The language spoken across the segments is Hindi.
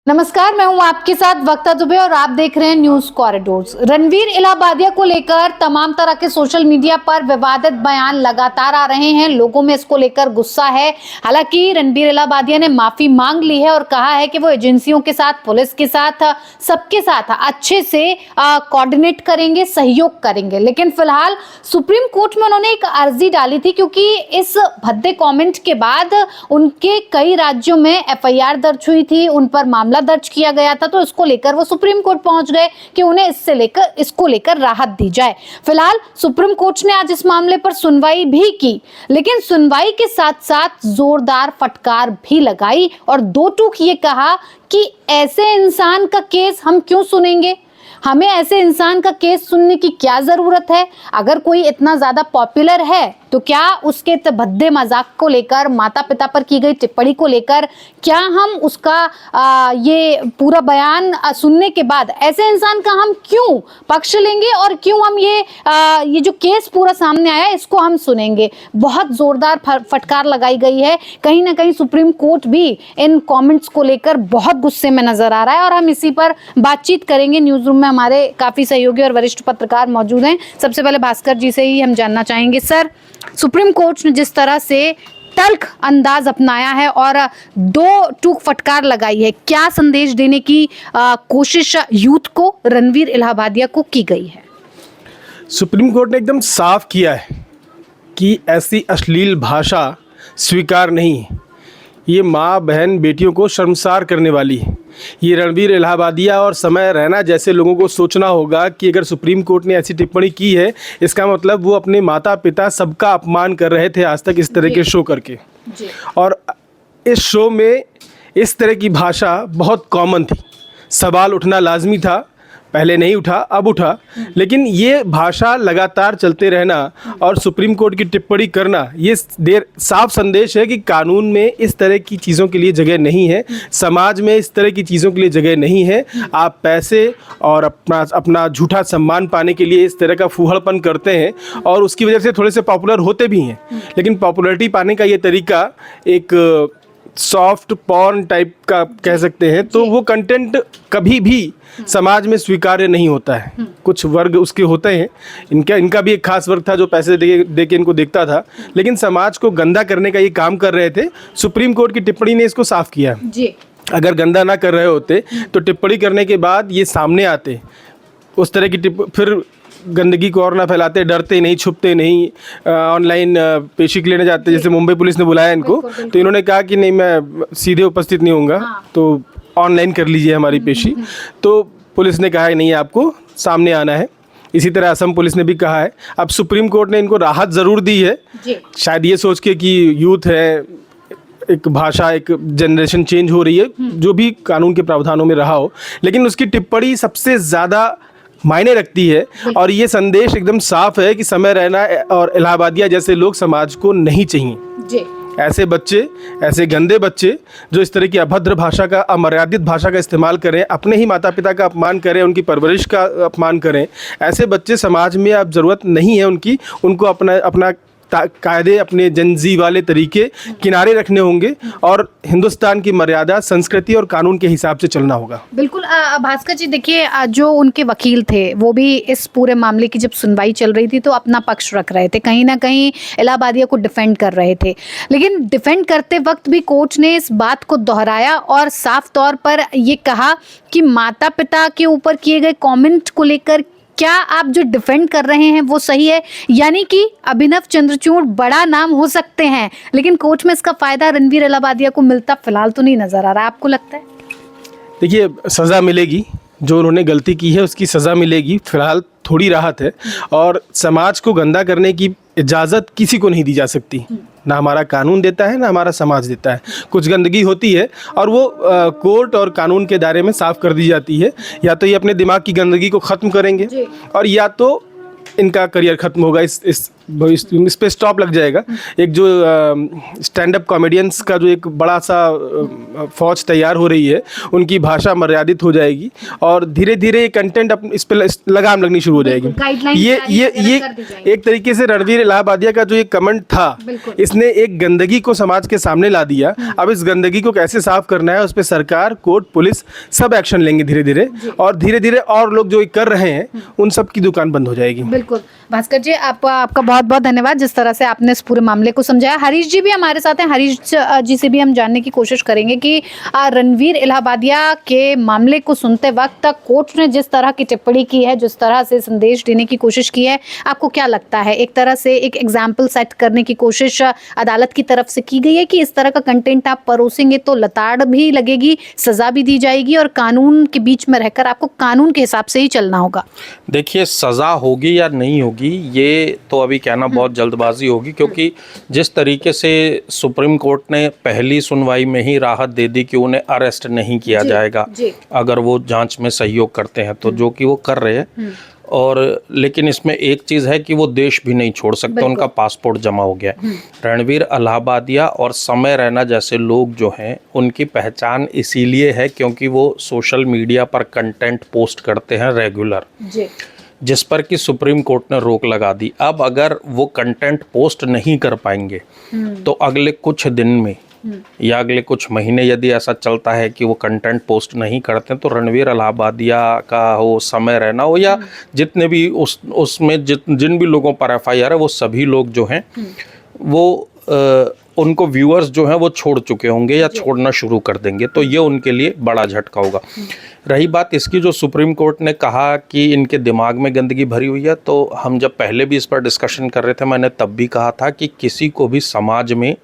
नमस्कार, मैं हूं आपके साथ वक्ता दुबे और आप देख रहे हैं न्यूज कॉरिडोर्स। रणवीर इलाहाबादिया को लेकर तमाम तरह के सोशल मीडिया पर विवादित बयान लगातार आ रहे हैं। लोगों में इसको लेकर गुस्सा है। हालांकि रणवीर इलाहाबादिया ने माफी मांग ली है और कहा है कि वो एजेंसियों के साथ, पुलिस के साथ, सबके साथ अच्छे से कोऑर्डिनेट करेंगे, सहयोग करेंगे। लेकिन फिलहाल सुप्रीम कोर्ट में उन्होंने एक अर्जी डाली थी क्योंकि इस भद्दे कॉमेंट के बाद उनके कई राज्यों में एफआईआर दर्ज हुई थी, उन पर मामला दर्ज किया गया था। तो इसको लेकर वो सुप्रीम कोर्ट पहुंच गए कि उन्हें इसको लेकर राहत दी जाए। फिलहाल सुप्रीम कोर्ट ने आज इस मामले पर सुनवाई भी की, लेकिन सुनवाई के साथ साथ जोरदार फटकार भी लगाई और दो टूक ये कहा कि ऐसे इंसान का केस हम क्यों सुनेंगे, हमें ऐसे इंसान का केस सुनने की क्या जरूरत है। अगर कोई इतना ज्यादा पॉपुलर है तो क्या उसके भद्दे मजाक को लेकर, माता पिता पर की गई टिप्पणी को लेकर, क्या हम उसका ये पूरा बयान सुनने के बाद ऐसे इंसान का हम क्यों पक्ष लेंगे और क्यों हम ये जो केस पूरा सामने आया इसको हम सुनेंगे। बहुत जोरदार फटकार लगाई गई है। कहीं ना कहीं सुप्रीम कोर्ट भी इन कमेंट्स को लेकर बहुत गुस्से में नजर आ रहा है और हम इसी पर बातचीत करेंगे। न्यूज रूम में हमारे काफी सहयोगी और वरिष्ठ पत्रकार मौजूद हैं। सबसे पहले भास्कर जी से ही हम जानना चाहेंगे, सर, सुप्रीम कोर्ट ने जिस तरह से तल्ख अंदाज अपनाया है और दो टूक फटकार लगाई है, क्या संदेश देने की कोशिश यूथ को, रणवीर इलाहाबादिया को की गई है? सुप्रीम कोर्ट ने एकदम साफ किया है कि ऐसी अश्लील भाषा स्वीकार नहीं है। ये माँ बहन बेटियों को शर्मसार करने वाली है। ये रणवीर इलाहाबादिया और समय रैना जैसे लोगों को सोचना होगा कि अगर सुप्रीम कोर्ट ने ऐसी टिप्पणी की है, इसका मतलब वो अपने माता पिता सबका अपमान कर रहे थे आज तक इस तरह के शो करके। और इस शो में इस तरह की भाषा बहुत कॉमन थी। सवाल उठना लाजमी था, पहले नहीं उठा, अब उठा, लेकिन ये भाषा लगातार चलते रहना और सुप्रीम कोर्ट की टिप्पणी करना, ये साफ संदेश है कि कानून में इस तरह की चीज़ों के लिए जगह नहीं है, समाज में इस तरह की चीज़ों के लिए जगह नहीं है। आप पैसे और अपना झूठा सम्मान पाने के लिए इस तरह का फूहड़पन करते हैं और उसकी वजह से थोड़े से पॉपुलर होते भी हैं, लेकिन पॉपुलैरिटी पाने का ये तरीका एक सॉफ्ट पॉर्न टाइप का कह सकते हैं। तो वो कंटेंट कभी भी समाज में स्वीकार्य नहीं होता है। कुछ वर्ग उसके होते हैं, इनका भी एक खास वर्ग था जो पैसे दे के इनको देखता था, लेकिन समाज को गंदा करने का ये काम कर रहे थे। सुप्रीम कोर्ट की टिप्पणी ने इसको साफ किया जी। अगर गंदा ना कर रहे होते तो टिप्पणी करने के बाद ये सामने आते, उस तरह की फिर गंदगी को और ना फैलाते, डरते नहीं, छुपते नहीं, ऑनलाइन पेशी के लेने जाते। जैसे मुंबई पुलिस ने बुलाया इनको, तो इन्होंने कहा कि नहीं, मैं सीधे उपस्थित नहीं होऊंगा, तो ऑनलाइन कर लीजिए हमारी पेशी। तो पुलिस ने कहा है नहीं, आपको सामने आना है। इसी तरह असम पुलिस ने भी कहा है। अब सुप्रीम कोर्ट ने इनको राहत ज़रूर दी है, शायद ये सोच के कि यूथ है, एक भाषा, एक जनरेशन चेंज हो रही है, जो भी कानून के प्रावधानों में रहा हो, लेकिन उसकी टिप्पणी सबसे ज़्यादा मायने रखती है। और ये संदेश एकदम साफ है कि समय रैना और इलाहाबादिया जैसे लोग समाज को नहीं चाहिए जी। ऐसे बच्चे, ऐसे गंदे बच्चे जो इस तरह की अभद्र भाषा का, अमर्यादित भाषा का इस्तेमाल करें, अपने ही माता पिता का अपमान करें, उनकी परवरिश का अपमान करें, ऐसे बच्चे समाज में अब ज़रूरत नहीं है उनकी। उनको अपना कायदे, अपने जनजी वाले तरीके किनारे रखने होंगे और हिंदुस्तान की मर्यादा, संस्कृति और कानून के हिसाब से चलना होगा। बिल्कुल। भास्कर जी, देखिए, जो उनके वकील थे वो भी इस पूरे मामले की जब सुनवाई चल रही थी तो अपना पक्ष रख रहे थे, कहीं ना कहीं इलाहाबादिया को डिफेंड कर रहे थे। लेकिन डिफेंड करते वक्त भी कोर्ट ने इस बात को दोहराया और साफ तौर पर ये कहा कि माता पिता के ऊपर किए गए कमेंट को लेकर क्या आप जो डिफेंड कर रहे हैं वो सही है। यानी कि अभिनव चंद्रचूड़ बड़ा नाम हो सकते हैं, लेकिन कोर्ट में इसका फायदा रणवीर इलाहाबादिया को मिलता फिलहाल तो नहीं नजर आ रहा। आपको लगता है? देखिए, सज़ा मिलेगी, जो उन्होंने गलती की है उसकी सज़ा मिलेगी। फिलहाल थोड़ी राहत है और समाज को गंदा करने की इजाज़त किसी को नहीं दी जा सकती, ना हमारा कानून देता है, ना हमारा समाज देता है। कुछ गंदगी होती है और वो कोर्ट और कानून के दायरे में साफ़ कर दी जाती है। या तो ये अपने दिमाग की गंदगी को ख़त्म करेंगे और या तो इनका करियर ख़त्म होगा इस इस पे स्टॉप लग जाएगा। एक जो स्टैंड अप कॉमेडियंस का जो एक बड़ा सा फौज तैयार हो रही है, उनकी भाषा मर्यादित हो जाएगी और धीरे धीरे कंटेंट इस पे लगाम लगनी शुरू हो जाएगी। ये एक तरीके से रणवीर इलाहाबादिया का जो एक कमेंट था, इसने एक गंदगी को समाज के सामने ला दिया। अब इस गंदगी को कैसे साफ करना है, उस पर सरकार, कोर्ट, पुलिस सब एक्शन लेंगे धीरे धीरे, और धीरे धीरे और लोग जो कर रहे हैं उन सब की दुकान बंद हो जाएगी। बिल्कुल भास्कर जी, आपका बहुत बहुत धन्यवाद जिस तरह से आपने इस पूरे मामले को समझाया। हरीश जी भी हमारे साथ हैं, हरीश जी से भी हम जानने की कोशिश करेंगे कि रणवीर इलाहाबादिया के मामले को सुनते वक्त कोर्ट ने जिस तरह की टिप्पणी की है, जिस तरह से संदेश देने की कोशिश की है, आपको क्या लगता है? एक तरह से एक एग्जाम्पल सेट करने की कोशिश अदालत की तरफ से की गई है कि इस तरह का कंटेंट आप परोसेंगे तो लताड़ भी लगेगी, सजा भी दी जाएगी और कानून के बीच में रहकर आपको कानून के हिसाब से ही चलना होगा? देखिए, सजा होगी या नहीं होगी ये तो अभी कहना बहुत जल्दबाजी होगी, क्योंकि जिस तरीके से सुप्रीम कोर्ट ने पहली सुनवाई में ही राहत दे दी कि उन्हें अरेस्ट नहीं किया जाएगा अगर वो जांच में सहयोग करते हैं, तो जो कि वो कर रहे हैं। और लेकिन इसमें एक चीज़ है कि वो देश भी नहीं छोड़ सकते, उनका पासपोर्ट जमा हो गया है। रणवीर इलाहाबादिया और समय रैना जैसे लोग जो हैं, उनकी पहचान इसीलिए है क्योंकि वो सोशल मीडिया पर कंटेंट पोस्ट करते हैं रेगुलर, जिस पर कि सुप्रीम कोर्ट ने रोक लगा दी। अब अगर वो कंटेंट पोस्ट नहीं कर पाएंगे तो अगले कुछ दिन में या अगले कुछ महीने यदि ऐसा चलता है कि वो कंटेंट पोस्ट नहीं करते तो रणवीर इलाहाबादिया का हो, समय रैना हो, या जितने भी उसमें जिन भी लोगों पर एफआईआर है, वो सभी लोग जो हैं वो उनको व्यूअर्स जो हैं वो छोड़ चुके होंगे या छोड़ना शुरू कर देंगे, तो ये उनके लिए बड़ा झटका होगा। रही बात इसकी, जो सुप्रीम कोर्ट ने कहा कि इनके दिमाग में गंदगी भरी हुई है, तो हम जब पहले भी इस पर डिस्कशन कर रहे थे, मैंने तब भी कहा था कि किसी को भी समाज में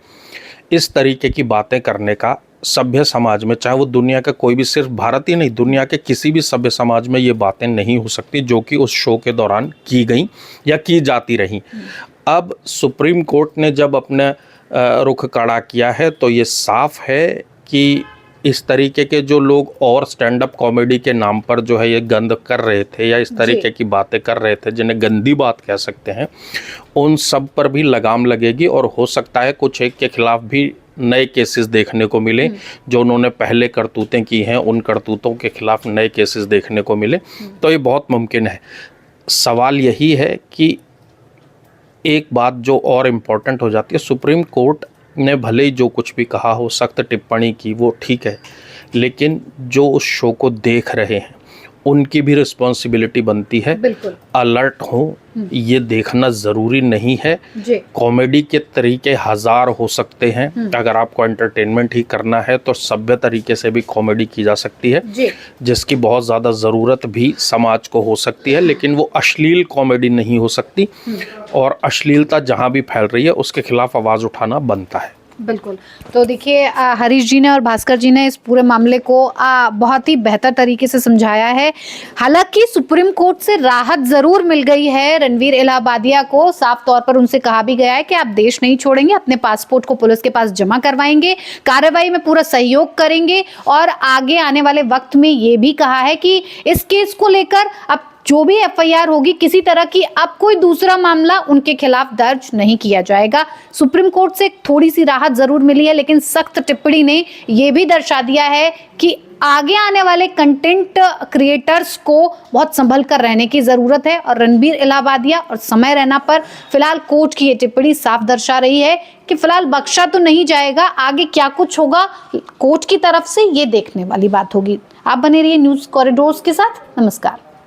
इस तरीके की बातें करने का, सभ्य समाज में, चाहे वो दुनिया का कोई भी, सिर्फ भारत ही नहीं, दुनिया के किसी भी सभ्य समाज में ये बातें नहीं हो सकती जो कि उस शो के दौरान की गई या की जाती रही। अब सुप्रीम कोर्ट ने जब अपने रुख कड़ा किया है तो ये साफ है कि इस तरीके के जो लोग और स्टैंड अप कॉमेडी के नाम पर जो है ये गंद कर रहे थे या इस तरीके की बातें कर रहे थे, जिन्हें गंदी बात कह सकते हैं, उन सब पर भी लगाम लगेगी और हो सकता है कुछ एक के खिलाफ भी नए केसेस देखने को मिले। जो उन्होंने पहले करतूतें की हैं उन करतूतों के खिलाफ नए केसेस देखने को मिले, तो ये बहुत मुमकिन है। सवाल यही है कि एक बात जो और इम्पोर्टेंट हो जाती है, सुप्रीम कोर्ट ने भले ही जो कुछ भी कहा हो, सख्त टिप्पणी की, वो ठीक है, लेकिन जो उस शो को देख रहे हैं उनकी भी रिस्पॉन्सिबिलिटी बनती है, अलर्ट हो, ये देखना ज़रूरी नहीं है। कॉमेडी के तरीके हजार हो सकते हैं, अगर आपको एंटरटेनमेंट ही करना है तो सभ्य तरीके से भी कॉमेडी की जा सकती है, जिसकी बहुत ज़्यादा ज़रूरत भी समाज को हो सकती है, लेकिन वो अश्लील कॉमेडी नहीं हो सकती। और अश्लीलता जहाँ भी फैल रही है उसके खिलाफ आवाज़ उठाना बनता है। बिल्कुल। तो देखिए, हरीश जी ने और भास्कर जी ने इस पूरे मामले को बहुत ही बेहतर तरीके से समझाया है। हालांकि सुप्रीम कोर्ट से राहत जरूर मिल गई है रणवीर इलाहाबादिया को। साफ तौर पर उनसे कहा भी गया है कि आप देश नहीं छोड़ेंगे, अपने पासपोर्ट को पुलिस के पास जमा करवाएंगे, कार्रवाई में पूरा सहयोग करेंगे और आगे आने वाले वक्त में ये भी कहा है कि इस केस को लेकर अब जो भी एफआईआर होगी, किसी तरह की अब कोई दूसरा मामला उनके खिलाफ दर्ज नहीं किया जाएगा। सुप्रीम कोर्ट से थोड़ी सी राहत जरूर मिली है, लेकिन सख्त टिप्पणी ने यह भी दर्शा दिया है कि आगे आने वाले कंटेंट क्रिएटर्स को बहुत संभल कर रहने की जरूरत है। और रणवीर इलाहाबादिया और समय रैना पर फिलहाल कोर्ट की ये टिप्पणी साफ दर्शा रही है कि फिलहाल बख्शा तो नहीं जाएगा, आगे क्या कुछ होगा कोर्ट की तरफ से ये देखने वाली बात होगी। आप बने रहिए न्यूज़ कॉरिडोर्स के साथ। नमस्कार।